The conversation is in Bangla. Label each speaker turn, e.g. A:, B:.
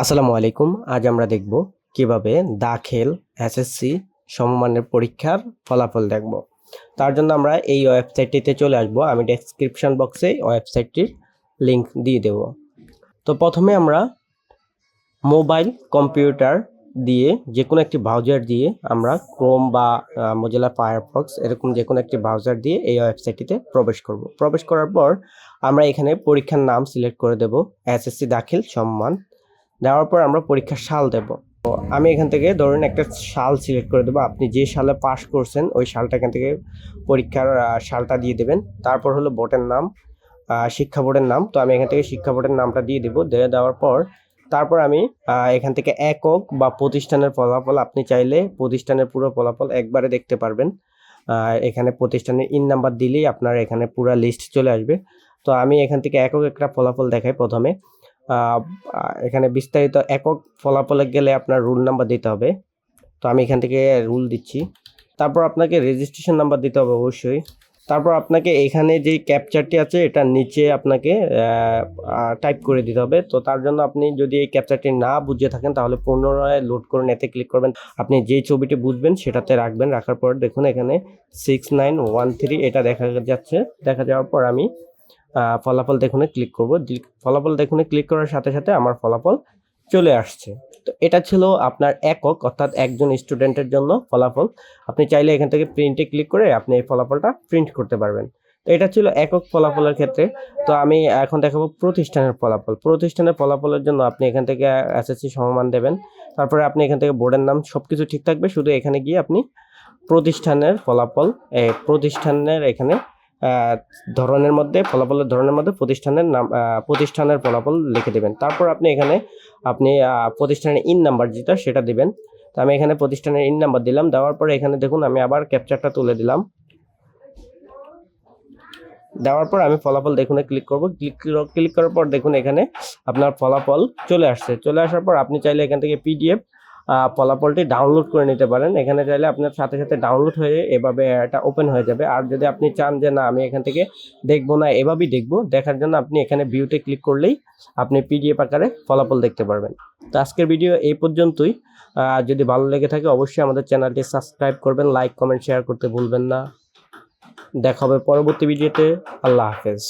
A: আসসালামু আলাইকুম। আজ আমরা দেখব কিভাবে দাখিল এসএসসি সমমানের পরীক্ষার ফলাফল দেখব। তার জন্য আমরা এই ওয়েবসাইটটিতে চলে আসব। আমি ডেসক্রিপশন বক্সে ওয়েবসাইটটির লিংক দিয়ে দেব। তো প্রথমে আমরা মোবাইল কম্পিউটার দিয়ে যে কোনো একটি ব্রাউজার দিয়ে আমরা ক্রোম বা মোজিলা ফায়ারফক্স এরকম যে কোনো একটি ব্রাউজার দিয়ে এই ওয়েবসাইটটিতে প্রবেশ করব। প্রবেশ করার পর আমরা এখানে পরীক্ষার নাম সিলেক্ট করে দেব, এসএসসি দাখিল সমমান। দেওয়ার পর আমরা পরীক্ষার সাল দেব। তো আমি এখান থেকে ধরুন একটা সাল সিলেক্ট করে দেবো। আপনি যে সালে পাস করছেন ওই সালটা এখান থেকে পরীক্ষার সালটা দিয়ে দেবেন। তারপর হলো বোর্ডের নাম, শিক্ষা বোর্ডের নাম। তো আমি এখান থেকে শিক্ষা বোর্ডের নামটা দিয়ে দেবো। দিয়ে দেওয়ার পর তারপর আমি এখান থেকে একক বা প্রতিষ্ঠানের ফলাফল, আপনি চাইলে প্রতিষ্ঠানের পুরো ফলাফল একবারে দেখতে পারবেন। এখানে প্রতিষ্ঠানের ইন নাম্বার দিলেই আপনার এখানে পুরো লিস্ট চলে আসবে। তো আমি এখান থেকে একক একটা ফলাফল দেখাই প্রথমে। এখানে বিস্তারিত একক ফলাফলে গেলে আপনার রুল নাম্বার দিতে হবে। তো আমি এখান থেকে রুল দিচ্ছি। তারপর আপনাকে রেজিস্ট্রেশন নাম্বার দিতে হবে অবশ্যই। তারপর আপনাকে এখানে যে ক্যাপচারটি আছে এটা নিচে আপনাকে টাইপ করে দিতে হবে। তো তার জন্য আপনি যদি এই ক্যাপচারটি না বুঝে থাকেন তাহলে পুনরায় লোড করুন, এতে ক্লিক করবেন। আপনি যেই ছবিটি বুঝবেন সেটাতে রাখবেন। রাখার পর দেখুন এখানে 6913 এটা দেখা যাচ্ছে। দেখা যাওয়ার পর আমি ফলাফল দেখুনে ক্লিক করব। ফলাফল দেখুনে ক্লিক করার সাথে সাথে আমার ফলাফল চলে আসছে। তো এটা ছিল আপনার একক, অর্থাৎ একজন স্টুডেন্টের জন্য ফলাফল। আপনি চাইলে এখান থেকে প্রিন্টে ক্লিক করে আপনি এই ফলাফলটা প্রিন্ট করতে পারবেন। তো এটা ছিল একক ফলাফলের ক্ষেত্রে। তো আমি এখন দেখাবো প্রতিষ্ঠানের ফলাফল। প্রতিষ্ঠানের ফলাফলের জন্য আপনি এখান থেকে এসএসসি সমমান দেবেন। তারপরে আপনি এখান থেকে বোর্ডের নাম সবকিছু ঠিক থাকবে, শুধু এখানে গিয়ে আপনি প্রতিষ্ঠানের ফলাফল, প্রতিষ্ঠানের এখানে ধরনের মধ্যে ফলাফলের ধরনের মধ্যে প্রতিষ্ঠানের নাম, প্রতিষ্ঠানের ফলাফল লিখে দেবেন। তারপর আপনি এখানে প্রতিষ্ঠানের ইন নাম্বার যেটা সেটা দিবেন। তো আমি এখানে প্রতিষ্ঠানের ইন নাম্বার দিলাম। দেওয়ার পরে এখানে দেখুন আমি আবার ক্যাপচারটা তুলে দিলাম। দেওয়ার পর আমি ফলাফল দেখুন ক্লিক করব। ক্লিক করার পর দেখুন এখানে আপনার ফলাফল চলে আসছে। চলে আসার পর আপনি চাইলে এখান থেকে পিডিএফ ফলাফলটি ডাউনলোড করে নিতে পারেন। এখানে চাইলে আপনার সাথে সাথে ডাউনলোড হয়ে এভাবে এটা ওপেন হয়ে যাবে। আর যদি আপনি চান যে না আমি এখান থেকে দেখবো না, এভাবেই দেখবো, দেখার জন্য আপনি এখানে ভিউতে ক্লিক করলেই আপনি পিডিএফ আকারে ফলাফল দেখতে পারবেন। তো আজকের ভিডিও এই পর্যন্তই। যদি ভালো লেগে থাকে অবশ্যই আমাদের চ্যানেলটি সাবস্ক্রাইব করবেন, লাইক কমেন্ট শেয়ার করতে ভুলবেন না। দেখা হবে পরবর্তী ভিডিওতে। আল্লাহ হাফেজ।